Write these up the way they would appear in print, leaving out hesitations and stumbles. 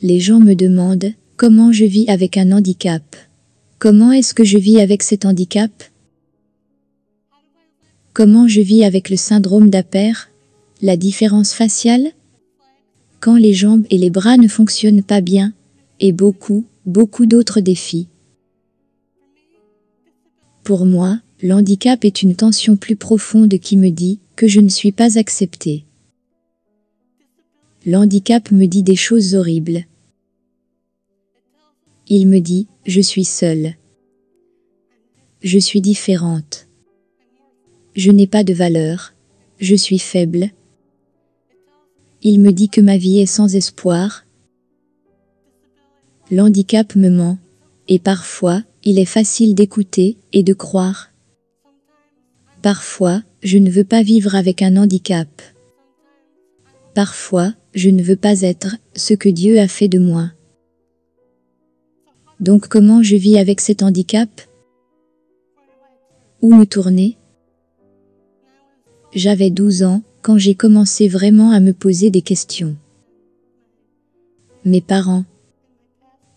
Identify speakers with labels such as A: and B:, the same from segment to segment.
A: Les gens me demandent comment je vis avec un handicap. Comment est-ce que je vis avec cet handicap? Comment je vis avec le syndrome d'Apert? La différence faciale? Quand les jambes et les bras ne fonctionnent pas bien? Et beaucoup d'autres défis. Pour moi, l'handicap est une tension plus profonde qui me dit que je ne suis pas acceptée. L'handicap me dit des choses horribles. Il me dit, je suis seule. Je suis différente. Je n'ai pas de valeur. Je suis faible. Il me dit que ma vie est sans espoir. L'handicap me ment. Et parfois, il est facile d'écouter et de croire. Parfois, je ne veux pas vivre avec un handicap. Parfois, je ne veux pas être ce que Dieu a fait de moi. Donc comment je vis avec cet handicap? Où me tourner? J'avais 12 ans quand j'ai commencé vraiment à me poser des questions. Mes parents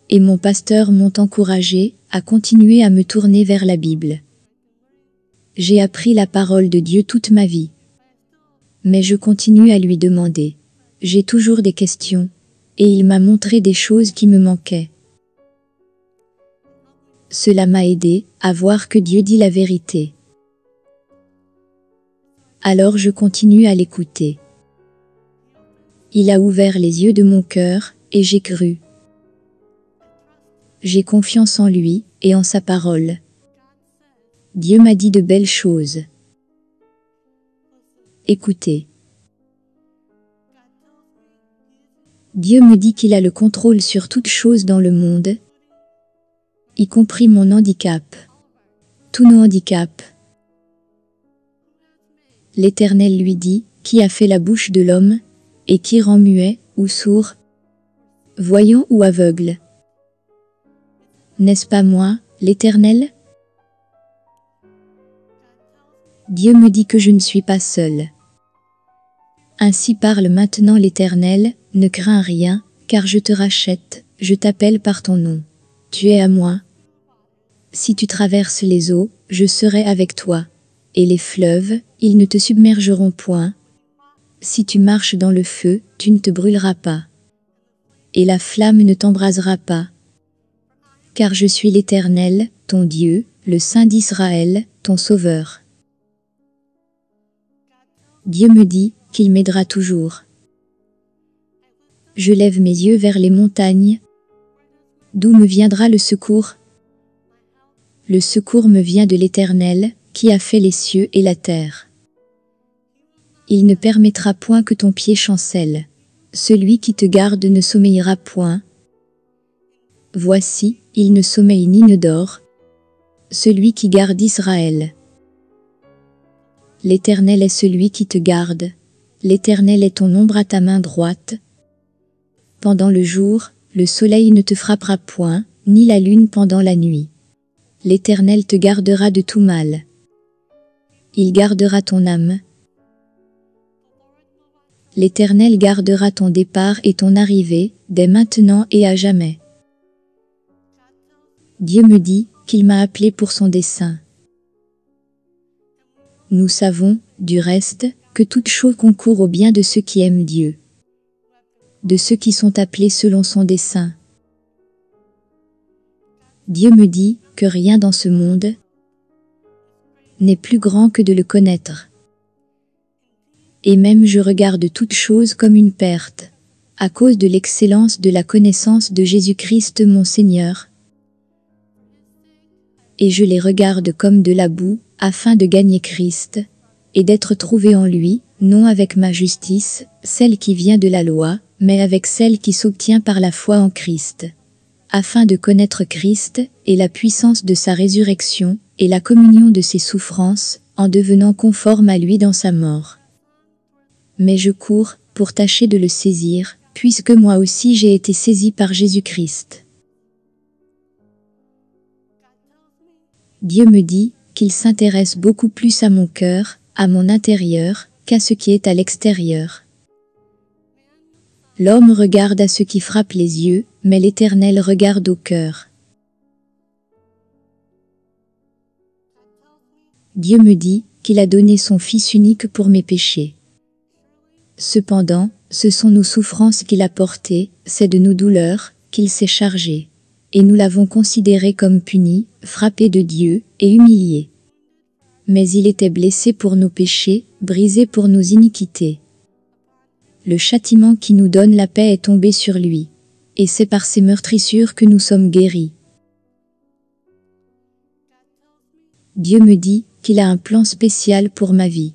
A: et mon pasteur m'ont encouragé à continuer à me tourner vers la Bible. J'ai appris la parole de Dieu toute ma vie. Mais je continue à lui demander. J'ai toujours des questions, et il m'a montré des choses qui me manquaient. Cela m'a aidé à voir que Dieu dit la vérité. Alors je continue à l'écouter. Il a ouvert les yeux de mon cœur, et j'ai cru. J'ai confiance en lui, et en sa parole. Dieu m'a dit de belles choses. Écoutez. Dieu me dit qu'il a le contrôle sur toute chose dans le monde, y compris mon handicap. Tous nos handicaps. L'Éternel lui dit, qui a fait la bouche de l'homme, et qui rend muet, ou sourd, voyant ou aveugle? N'est-ce pas moi, l'Éternel? Dieu me dit que je ne suis pas seule. Ainsi parle maintenant l'Éternel, ne crains rien, car je te rachète, je t'appelle par ton nom. Tu es à moi. Si tu traverses les eaux, je serai avec toi. Et les fleuves, ils ne te submergeront point. Si tu marches dans le feu, tu ne te brûleras pas. Et la flamme ne t'embrasera pas. Car je suis l'Éternel, ton Dieu, le Saint d'Israël, ton Sauveur. Dieu me dit qu'il m'aidera toujours. Je lève mes yeux vers les montagnes. D'où me viendra le secours? Le secours me vient de l'Éternel, qui a fait les cieux et la terre. Il ne permettra point que ton pied chancelle. Celui qui te garde ne sommeillera point. Voici, il ne sommeille ni ne dort. Celui qui garde Israël. L'Éternel est celui qui te garde. L'Éternel est ton ombre à ta main droite. Pendant le jour, le soleil ne te frappera point, ni la lune pendant la nuit. L'Éternel te gardera de tout mal. Il gardera ton âme. L'Éternel gardera ton départ et ton arrivée, dès maintenant et à jamais. Dieu me dit qu'il m'a appelé pour son dessein. Nous savons, du reste, que toute chose concourt au bien de ceux qui aiment Dieu, de ceux qui sont appelés selon son dessein. Dieu me dit que rien dans ce monde n'est plus grand que de le connaître. Et même je regarde toute chose comme une perte, à cause de l'excellence de la connaissance de Jésus-Christ mon Seigneur. Et je les regarde comme de la boue, afin de gagner Christ, et d'être trouvé en lui, non avec ma justice, celle qui vient de la loi, mais avec celle qui s'obtient par la foi en Christ, afin de connaître Christ, et la puissance de sa résurrection, et la communion de ses souffrances, en devenant conforme à lui dans sa mort. Mais je cours, pour tâcher de le saisir, puisque moi aussi j'ai été saisi par Jésus-Christ. Dieu me dit qu'il s'intéresse beaucoup plus à mon cœur, à mon intérieur, qu'à ce qui est à l'extérieur. L'homme regarde à ce qui frappe les yeux, mais l'Éternel regarde au cœur. Dieu me dit qu'il a donné son Fils unique pour mes péchés. Cependant, ce sont nos souffrances qu'il a portées, c'est de nos douleurs qu'il s'est chargé. Et nous l'avons considéré comme puni, frappé de Dieu et humilié. Mais il était blessé pour nos péchés, brisé pour nos iniquités. Le châtiment qui nous donne la paix est tombé sur lui. Et c'est par ses meurtrissures que nous sommes guéris. Dieu me dit qu'il a un plan spécial pour ma vie.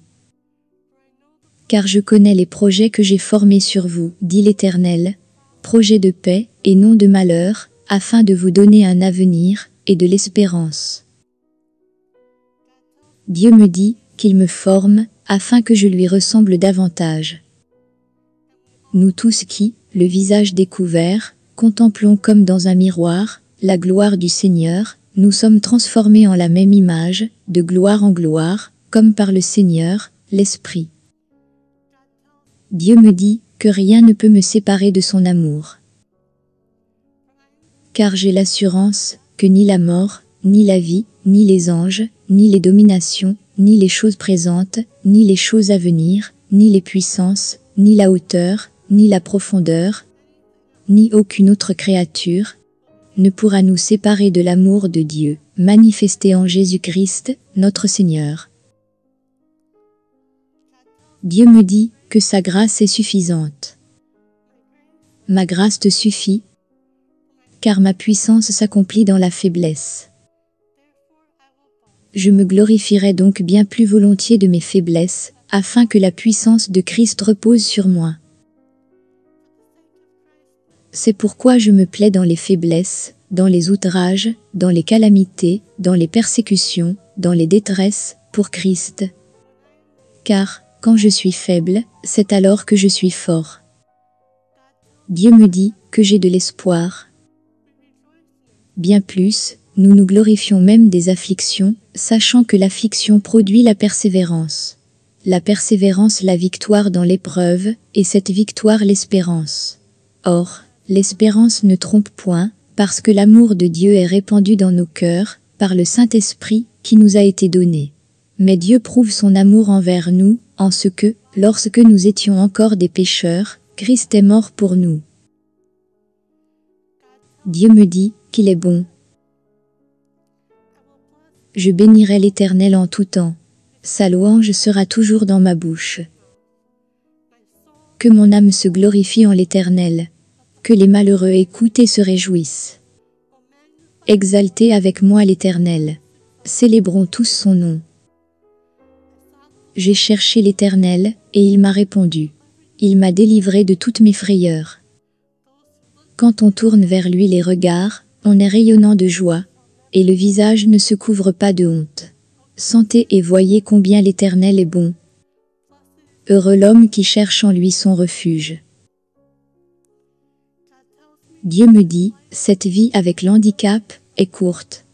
A: Car je connais les projets que j'ai formés sur vous, dit l'Éternel, projets de paix et non de malheur, afin de vous donner un avenir et de l'espérance. Dieu me dit qu'il me forme, afin que je lui ressemble davantage. Nous tous qui, le visage découvert, contemplons comme dans un miroir, la gloire du Seigneur, nous sommes transformés en la même image, de gloire en gloire, comme par le Seigneur, l'Esprit. Dieu me dit que rien ne peut me séparer de son amour. Car j'ai l'assurance que ni la mort, ni la vie, ni les anges, ni les dominations, ni les choses présentes, ni les choses à venir, ni les puissances, ni la hauteur, ni la profondeur, ni aucune autre créature, ne pourra nous séparer de l'amour de Dieu, manifesté en Jésus-Christ, notre Seigneur. Dieu me dit que sa grâce est suffisante. Ma grâce te suffit, car ma puissance s'accomplit dans la faiblesse. Je me glorifierai donc bien plus volontiers de mes faiblesses, afin que la puissance de Christ repose sur moi. C'est pourquoi je me plais dans les faiblesses, dans les outrages, dans les calamités, dans les persécutions, dans les détresses, pour Christ. Car, quand je suis faible, c'est alors que je suis fort. Dieu me dit que j'ai de l'espoir. Bien plus, nous nous glorifions même des afflictions, sachant que l'affliction produit la persévérance. La persévérance la victoire dans l'épreuve, et cette victoire l'espérance. Or, l'espérance ne trompe point, parce que l'amour de Dieu est répandu dans nos cœurs, par le Saint-Esprit qui nous a été donné. Mais Dieu prouve son amour envers nous, en ce que, lorsque nous étions encore des pécheurs, Christ est mort pour nous. Dieu me dit qu'il est bon. Je bénirai l'Éternel en tout temps. Sa louange sera toujours dans ma bouche. Que mon âme se glorifie en l'Éternel. Que les malheureux écoutent et se réjouissent. Exaltez avec moi l'Éternel. Célébrons tous son nom. J'ai cherché l'Éternel, et il m'a répondu. Il m'a délivré de toutes mes frayeurs. Quand on tourne vers lui les regards, on est rayonnant de joie, et le visage ne se couvre pas de honte. Sentez et voyez combien l'Éternel est bon. Heureux l'homme qui cherche en lui son refuge. Dieu me dit, cette vie avec l'handicap est courte.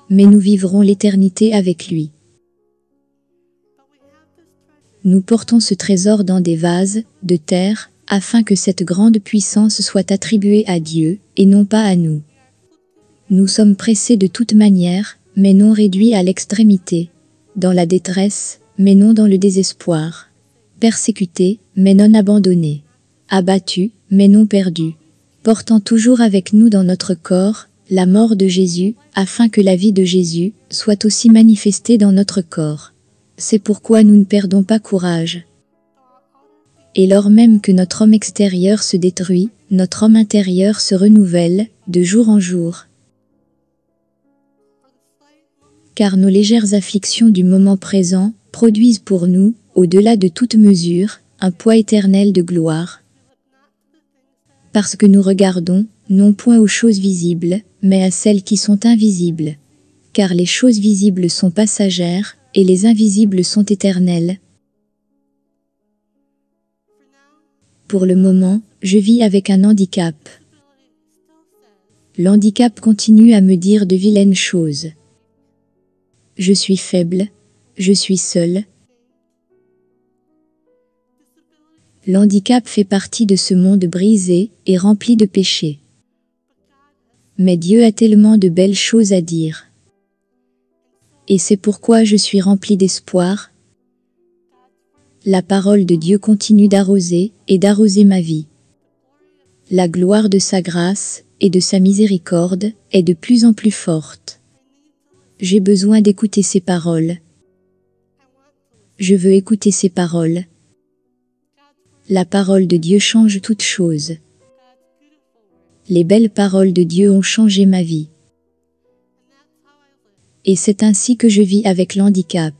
A: Mais nous vivrons l'éternité avec lui. Nous portons ce trésor dans des vases de terre, afin que cette grande puissance soit attribuée à Dieu, et non pas à nous. Nous sommes pressés de toute manière, mais non réduits à l'extrémité. Dans la détresse, mais non dans le désespoir. Persécutés, mais non abandonnés. Abattus, mais non perdus. Portant toujours avec nous dans notre corps, la mort de Jésus, afin que la vie de Jésus soit aussi manifestée dans notre corps. C'est pourquoi nous ne perdons pas courage. Et lors même que notre homme extérieur se détruit, notre homme intérieur se renouvelle, de jour en jour. Car nos légères afflictions du moment présent produisent pour nous, au-delà de toute mesure, un poids éternel de gloire. Parce que nous regardons, non point aux choses visibles, mais à celles qui sont invisibles. Car les choses visibles sont passagères, et les invisibles sont éternelles. Pour le moment, je vis avec un handicap. L'handicap continue à me dire de vilaines choses. Je suis faible, je suis seul. L'handicap fait partie de ce monde brisé et rempli de péchés. Mais Dieu a tellement de belles choses à dire. Et c'est pourquoi je suis rempli d'espoir. La parole de Dieu continue d'arroser et d'arroser ma vie. La gloire de sa grâce et de sa miséricorde est de plus en plus forte. J'ai besoin d'écouter ses paroles. Je veux écouter ses paroles. La parole de Dieu change toutes choses. Les belles paroles de Dieu ont changé ma vie. Et c'est ainsi que je vis avec l'handicap.